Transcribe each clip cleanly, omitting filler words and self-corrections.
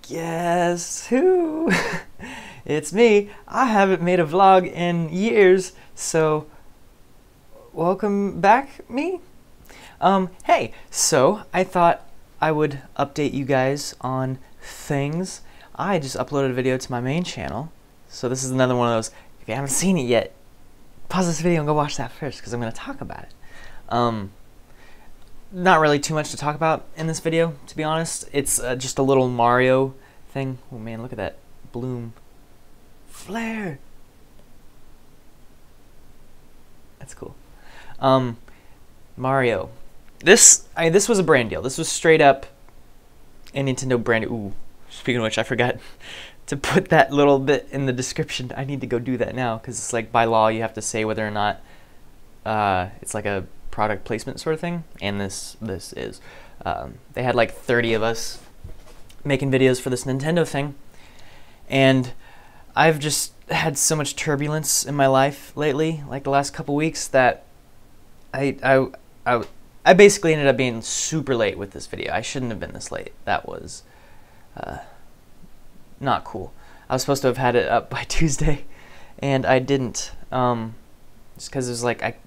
Guess who? It's me. I haven't made a vlog in years, so welcome back, me? Hey, so I thought I would update you guys on things. I just uploaded a video to my main channel, so this is another one of those, if you haven't seen it yet, pause this video and go watch that first, because I'm going to talk about it. Not really too much to talk about in this video, to be honest. It's just a little Mario thing. Oh man, look at that bloom. Flare! That's cool. Mario. This was a brand deal. This was straight up a Nintendo brand. Ooh, speaking of which, I forgot to put that little bit in the description. I need to go do that now, because it's like by law you have to say whether or not it's like a product placement sort of thing, and this is. They had like 30 of us making videos for this Nintendo thing, and I've just had so much turbulence in my life lately, like the last couple weeks, that I basically ended up being super late with this video. I shouldn't have been this late. That was not cool. I was supposed to have had it up by Tuesday, and I didn't, just because it was like,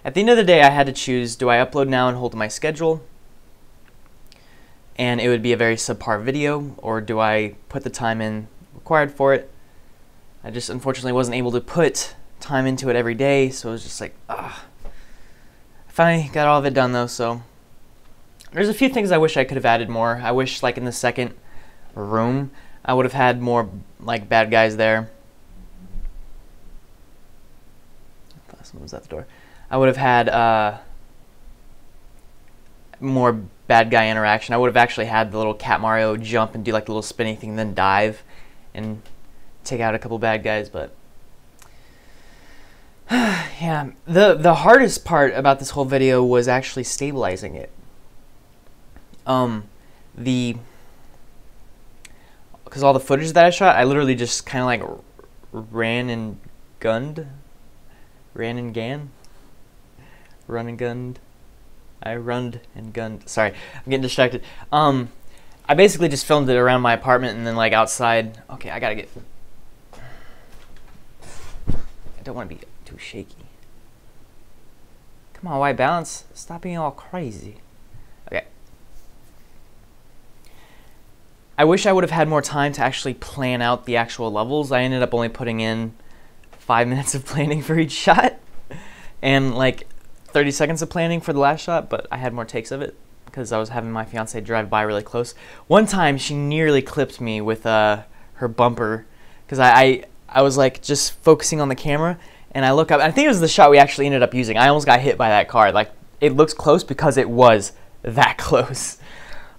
at the end of the day, I had to choose, do I upload now and hold to my schedule, and it would be a very subpar video, or do I put the time in required for it? I just unfortunately wasn't able to put time into it every day, so it was just like, ah. I finally got all of it done though, so there's a few things I wish I could have added more. I wish, like, in the second room, I would have had more like bad guys there. Someone was at the door. I would have had more bad guy interaction. I would have actually had the little Cat Mario jump and do like the little spinning thing, then dive and take out a couple bad guys. But yeah, the hardest part about this whole video was actually stabilizing it. Because all the footage that I shot, I literally just kind of like ran and gunned. I runned and gunned. Sorry, I'm getting distracted. I basically just filmed it around my apartment and then like outside. Okay, I gotta get. I don't want to be too shaky. Come on, white balance. Stop being all crazy. Okay. I wish I would have had more time to actually plan out the actual levels. I ended up only putting in 5 minutes of planning for each shot, and like 30 seconds of planning for the last shot, but I had more takes of it because I was having my fiance drive by really close. One time she nearly clipped me with her bumper, because I was like just focusing on the camera, and I look up, I think it was the shot we actually ended up using. I almost got hit by that car. Like, it looks close because it was that close.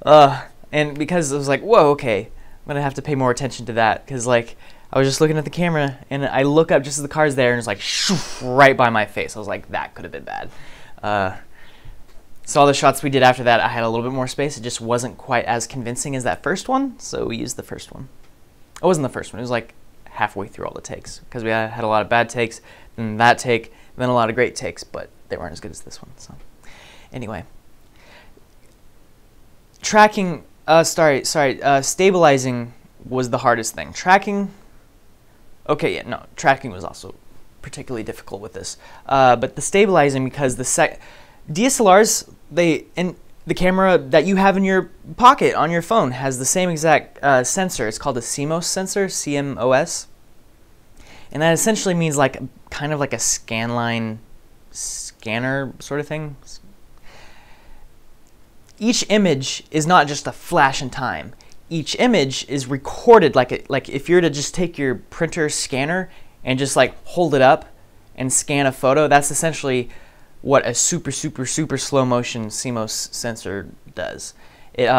And because I was like, whoa, okay, I'm gonna have to pay more attention to that, because like I was just looking at the camera, and I look up just as the car's there, and it's like shoof, right by my face. I was like, that could have been bad. So all the shots we did after that, I had a little bit more space. It just wasn't quite as convincing as that first one, so we used the first one. It wasn't the first one. It was like halfway through all the takes, because we had a lot of bad takes, then that take, then a lot of great takes, but they weren't as good as this one. So anyway, tracking. Stabilizing was the hardest thing. Tracking. Okay, yeah, no, tracking was also particularly difficult with this. But the stabilizing, because the DSLRs, and the camera that you have in your pocket on your phone has the same exact sensor. It's called a CMOS sensor, CMOS. And that essentially means like kind of like a scanline scanner sort of thing. Each image is not just a flash in time. Each image is recorded like if you were to just take your printer scanner and just like hold it up and scan a photo, that's essentially what a super slow motion CMOS sensor does. It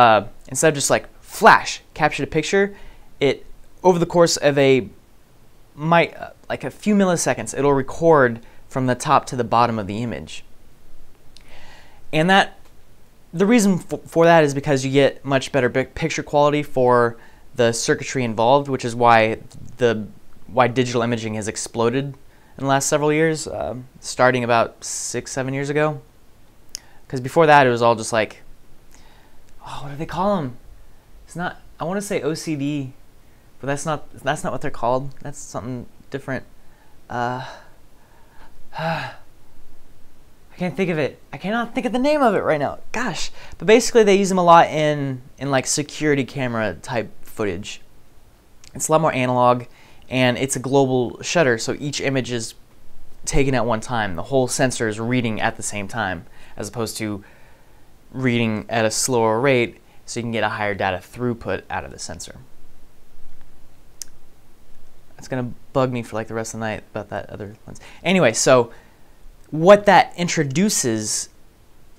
instead of just like flash, captured a picture, it over the course of like a few milliseconds, it'll record from the top to the bottom of the image. And the reason for that is because you get much better picture quality for the circuitry involved, which is why digital imaging has exploded in the last several years, starting about 6-7 years ago. Because before that, it was all just like, oh, what do they call them? It's not I want to say OCD, but that's not what they're called. That's something different. I can't think of it. I cannot think of the name of it right now. Gosh. But basically they use them a lot in like security camera type footage. It's a lot more analog, and it's a global shutter, so each image is taken at one time. The whole sensor is reading at the same time, as opposed to reading at a slower rate, so you can get a higher data throughput out of the sensor. It's gonna bug me for like the rest of the night about that other lens. Anyway, so what that introduces,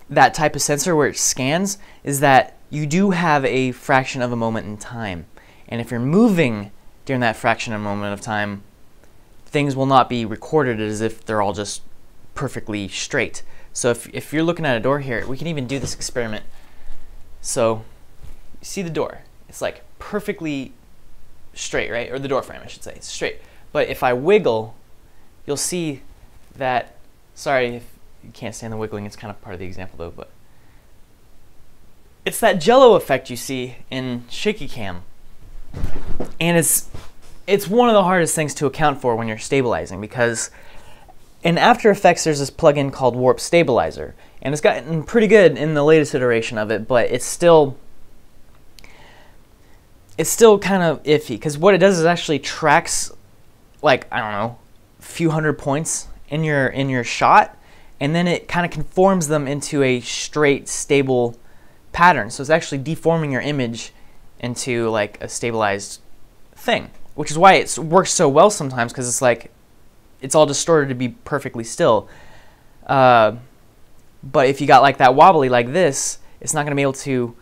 that type of sensor where it scans, is that you do have a fraction of a moment in time. And if you're moving during that fraction of a moment of time, things will not be recorded as if they're all just perfectly straight. So if you're looking at a door here, we can even do this experiment. So you see the door. It's like perfectly straight, right? Or the door frame, I should say. It's straight. But if I wiggle, you'll see that, sorry if you can't stand the wiggling, it's kind of part of the example though, but it's that jello effect you see in shaky cam. And it's one of the hardest things to account for when you're stabilizing, because in After Effects there's this plugin called Warp Stabilizer, and it's gotten pretty good in the latest iteration of it, but it's still kind of iffy, because what it does is actually tracks, like, I don't know, a few hundred points in your shot, and then it kind of conforms them into a straight, stable pattern. So it's actually deforming your image into like a stabilized thing, which is why it works so well sometimes, because it's like it's all distorted to be perfectly still. But if you got like that wobbly like this, it's not going to be able to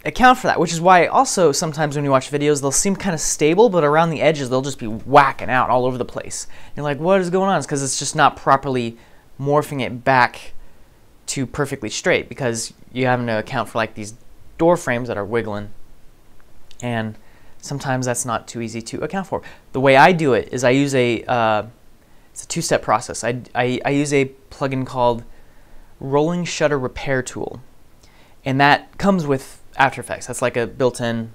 account for that, which is why also sometimes when you watch videos they'll seem kind of stable, but around the edges they'll just be whacking out all over the place. You're like, what is going on? It's because it's just not properly morphing it back to perfectly straight, because you're having to account for like these door frames that are wiggling, and sometimes that's not too easy to account for. The way I do it is I use it's a two-step process. I use a plugin called Rolling Shutter Repair Tool, and that comes with After Effects. That's like a built-in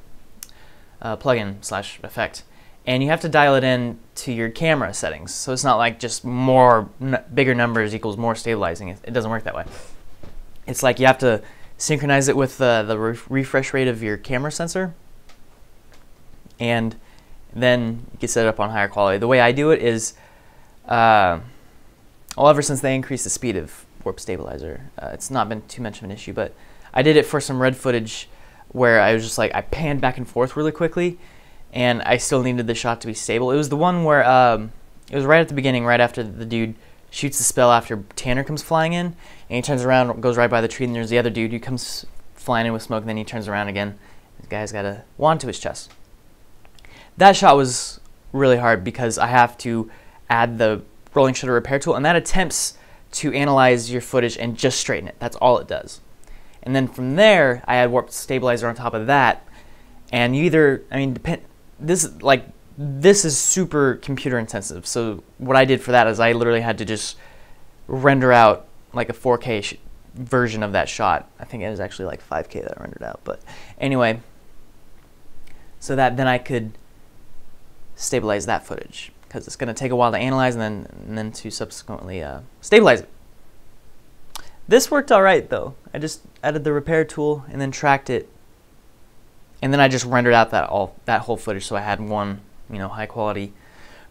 plugin / effect, and you have to dial it in to your camera settings. So it's not like just bigger numbers equals more stabilizing. It doesn't work that way. It's like you have to synchronize it with the refresh rate of your camera sensor, and then you can set it up on higher quality. The way I do it is, well, ever since they increased the speed of Warp Stabilizer, it's not been too much of an issue, but I did it for some red footage where I was just like, I panned back and forth really quickly, and I still needed the shot to be stable. It was the one where, it was right at the beginning, right after the dude shoots the spell after Tanner comes flying in, and he turns around, goes right by the tree, and there's the other dude who comes flying in with smoke, and then he turns around again. This guy's got a wand to his chest. That shot was really hard because I have to add the Rolling Shutter Repair Tool, and that attempts to analyze your footage and just straighten it. That's all it does. And then from there, I add Warp Stabilizer on top of that, and you either, I mean, this is super computer intensive. So what I did for that is I literally had to just render out like a 4K version of that shot. I think it was actually like 5K that I rendered out, but anyway, so that then I could stabilize that footage, because it's going to take a while to analyze and then to subsequently stabilize it. This worked all right though. I just added the repair tool and then tracked it, and then I just rendered out that whole footage, so I had one, you know, high quality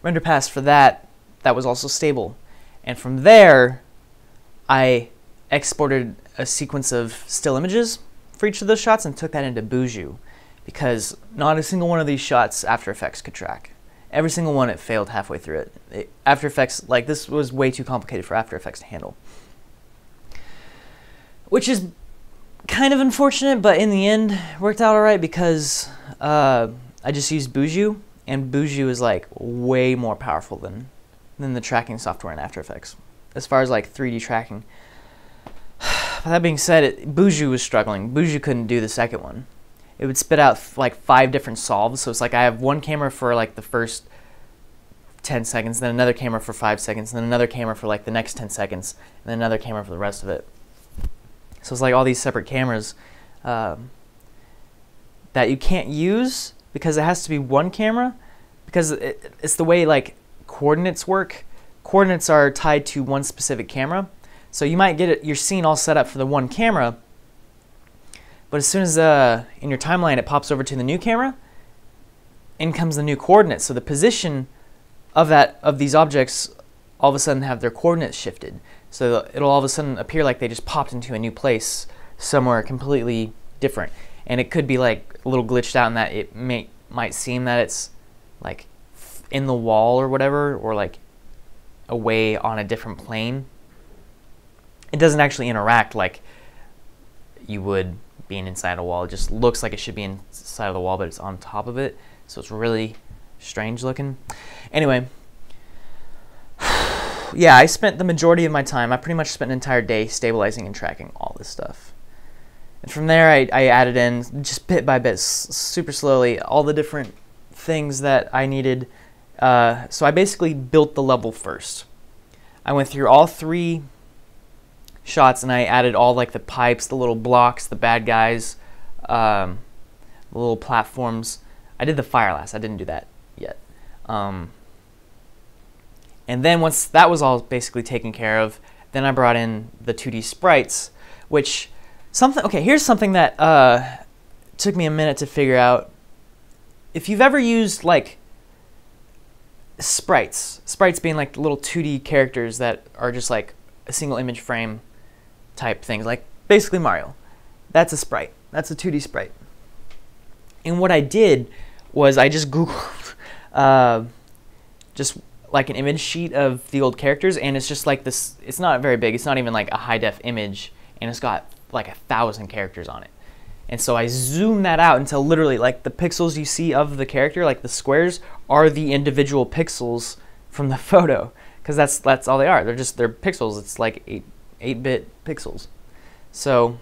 render pass for that was also stable. And from there I exported a sequence of still images for each of those shots and took that into Buju, because not a single one of these shots After Effects could track. Every single one, it failed halfway through it. After Effects, like, this was way too complicated for After Effects to handle, which is kind of unfortunate, but in the end worked out alright, because I just used Buju, and Buju is like way more powerful than the tracking software in After Effects as far as like 3D tracking. That being said, Buju was struggling. Buju couldn't do the second one. It would spit out like 5 different solves, so it's like I have one camera for like the first 10 seconds, then another camera for 5 seconds, and then another camera for like the next 10 seconds, and then another camera for the rest of it. So it's like all these separate cameras that you can't use because it has to be one camera, because it's the way like coordinates work. Coordinates are tied to one specific camera. So you might get your scene all set up for the one camera, but as soon as in your timeline it pops over to the new camera, in comes the new coordinates. So the position of these objects all of a sudden have their coordinates shifted. So it'll all of a sudden appear like they just popped into a new place somewhere completely different. And it could be like a little glitched out in that it might seem that it's like in the wall or whatever, or like away on a different plane. It doesn't actually interact like you would being inside a wall. It just looks like it should be inside of the wall, but it's on top of it. So it's really strange looking. Anyway, yeah, I spent the majority of my time, I pretty much spent an entire day stabilizing and tracking all this stuff. And from there, I added in, just bit by bit, super slowly, all the different things that I needed. So I basically built the level first. I went through all 3 shots and I added all like the pipes, the little blocks, the bad guys, the little platforms. I did the fire last. I didn't do that yet. And then once that was all basically taken care of, then I brought in the 2D sprites, which here's something that took me a minute to figure out. If you've ever used like sprites being like little 2D characters that are just like a single image frame type things, like basically Mario, that's a sprite. That's a 2D sprite. And what I did was I just Googled just like an image sheet of the old characters, and it's just like this, it's not very big, it's not even like a high def image, and it's got like 1,000 characters on it. And so I zoomed that out until literally like the pixels you see of the character, like the squares, are the individual pixels from the photo, because that's all they are. They're pixels. It's like 8-bit pixels. So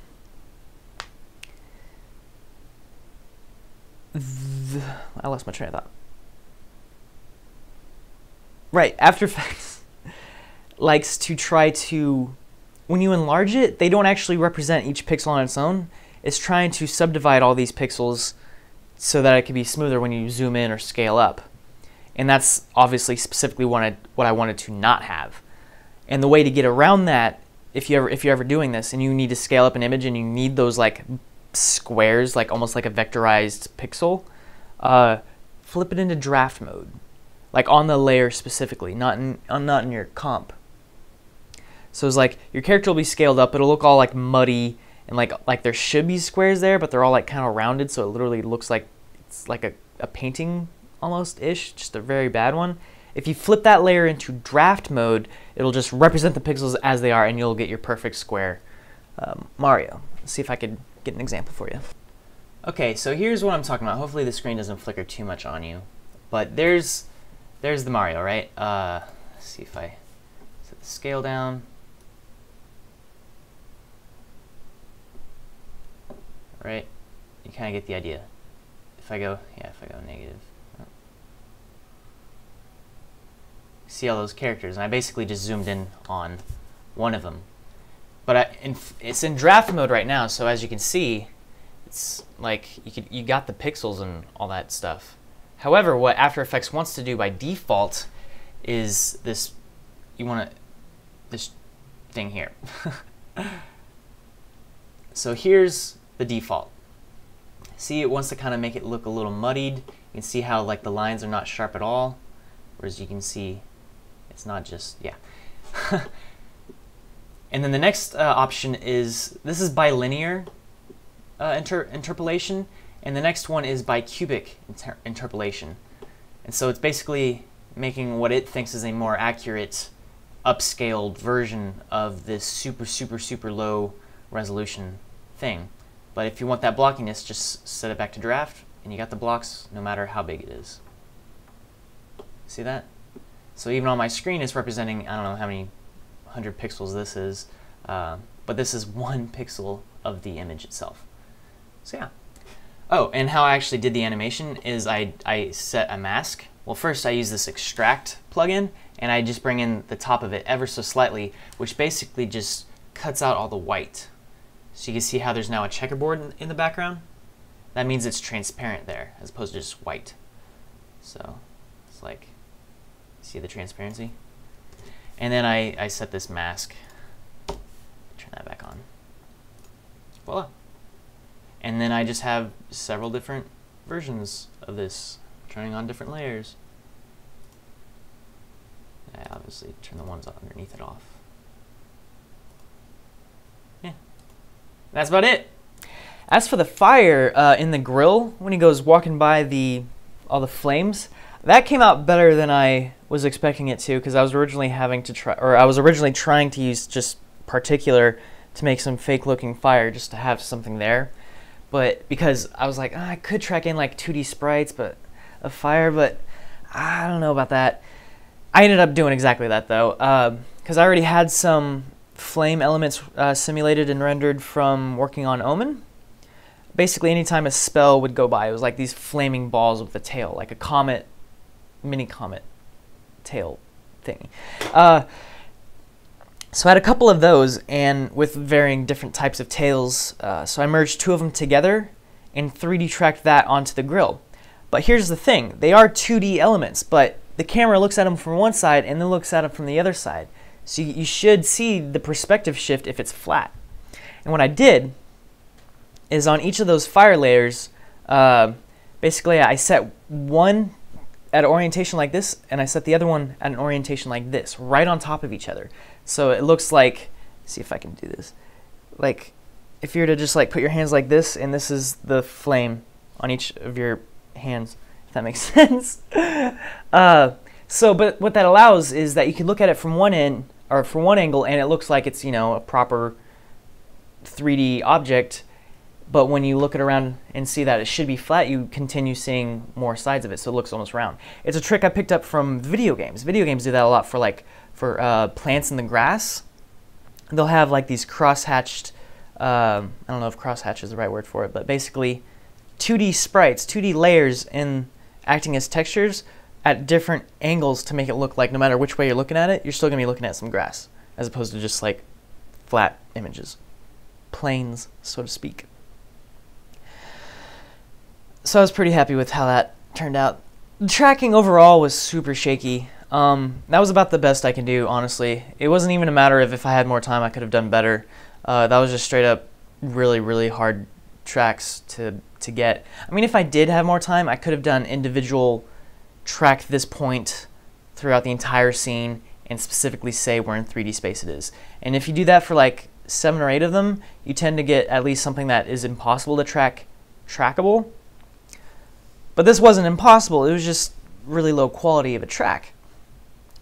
I lost my train of thought. Right, After Effects likes to try to, when you enlarge it, they don't actually represent each pixel on its own. It's trying to subdivide all these pixels so that it can be smoother when you zoom in or scale up. And that's obviously specifically what I wanted to not have. And the way to get around that, if you're ever doing this and you need to scale up an image and you need those like squares, like almost like a vectorized pixel, flip it into draft mode. Like on the layer specifically, not in your comp. So it's like your character will be scaled up, it'll look all like muddy, and like there should be squares there, but they're all like kind of rounded, so it literally looks like it's like a painting almost-ish, just a very bad one. If you flip that layer into draft mode, it'll just represent the pixels as they are, and you'll get your perfect square Mario. Let's see if I could get an example for you. Okay, so here's what I'm talking about. Hopefully the screen doesn't flicker too much on you, but there's the Mario, right? Let's see if I set the scale down. Right? You kind of get the idea. If I go negative. Oh. See all those characters, and I basically just zoomed in on one of them. But it's in draft mode right now, so as you can see, it's like you got the pixels and all that stuff. However, what After Effects wants to do by default is this thing here. So here's the default. See, it wants to kind of make it look a little muddied. You can see how like the lines are not sharp at all, whereas you can see it's not just, yeah. And then the next option is, this is bilinear interpolation, and the next one is bicubic interpolation. And so it's basically making what it thinks is a more accurate, upscaled version of this super low resolution thing. But if you want that blockiness, just set it back to draft, and you got the blocks no matter how big it is. See that? So even on my screen, it's representing, I don't know how many 100 pixels this is, but this is 1 pixel of the image itself. So yeah. Oh, and how I actually did the animation is I set a mask. Well, first I use this extract plugin, and I just bring in the top of it ever so slightly, which basically just cuts out all the white. So you can see how there's now a checkerboard in the background. that means it's transparent there as opposed to just white. So it's like, see the transparency? And then I set this mask, turn that back on. Voila. And then I just have several different versions of this, turning on different layers. I obviously turn the ones underneath it off. Yeah, that's about it. As for the fire in the grill, when he goes walking by all the flames, that came out better than I was expecting it to, because I was originally trying to use just particular to make some fake looking fire just to have something there. But because I was like, I could track in like 2D sprites of fire, but I don't know about that. I ended up doing exactly that though, because I already had some flame elements simulated and rendered from working on Omen. Basically, anytime a spell would go by, it was like these flaming balls with a tail, like a comet, mini comet tail thing. So I had a couple of those, and with varying different types of tails. So I merged 2 of them together and 3D tracked that onto the grill. But here's the thing, they are 2D elements, but the camera looks at them from one side and then looks at them from the other side. So you should see the perspective shift if it's flat. And what I did is on each of those fire layers, basically I set one at an orientation like this, and I set the other one at an orientation like this, right on top of each other. So it looks like, see if I can do this, like if you were to just like put your hands like this, and this is the flame on each of your hands, if that makes sense. But what that allows is that you can look at it from one end, or from one angle, and it looks like it's, you know, a proper 3D object. But when you look it around and see that it should be flat, you continue seeing more sides of it, so it looks almost round. It's a trick I picked up from video games. Video games do that a lot for plants in the grass. They'll have like these cross-hatched, I don't know if cross-hatch is the right word for it, but basically 2D sprites, 2D layers acting as textures at different angles to make it look like no matter which way you're looking at it, you're still going to be looking at some grass, as opposed to just like flat images. Planes, so to speak. So I was pretty happy with how that turned out. The tracking overall was super shaky. That was about the best I can do, honestly. It wasn't even a matter of if I had more time I could have done better. That was just straight up really, really hard tracks to get. I mean, if I did have more time, I could have done individual track this point throughout the entire scene and specifically say where in 3D space it is. And if you do that for like 7 or 8 of them, you tend to get at least something that is impossible to trackable. But this wasn't impossible, it was just really low quality of a track.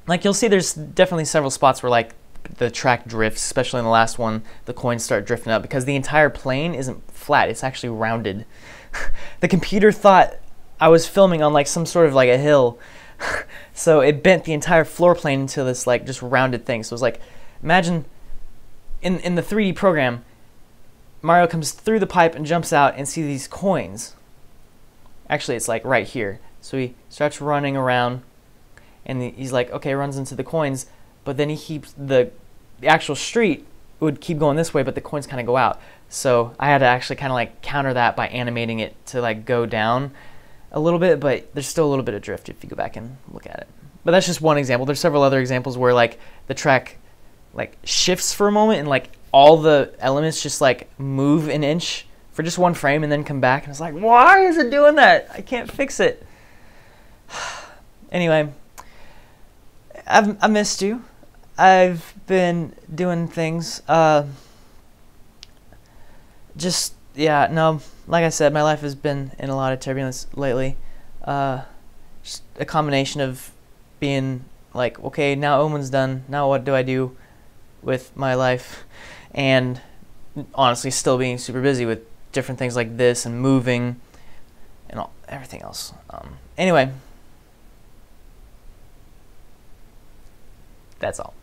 Like you'll see there's definitely several spots where like the track drifts, especially in the last one, the coins start drifting up because the entire plane isn't flat, it's actually rounded. The computer thought I was filming on like some sort of like a hill, so it bent the entire floor plane into this like just rounded thing. So it was like, imagine in the 3D program, Mario comes through the pipe and jumps out and see these coins. Actually, it's like right here. So he starts running around, and he's like, okay, runs into the coins, but then he keeps the actual street would keep going this way, but the coins kind of go out. So I had to actually kind of like counter that by animating it to like go down a little bit, but there's still a little bit of drift if you go back and look at it. But that's just one example. There's several other examples where like the track like shifts for a moment and like all the elements just like move an inch for just one frame and then come back, and it's like, why is it doing that? I can't fix it. Anyway, I missed you. I've been doing things. Just, yeah, no, like I said, my life has been in a lot of turbulence lately. Just a combination of being like, okay, now Omen's done, now what do I do with my life? And honestly, still being super busy with different things like this and moving and everything else. Anyway, that's all.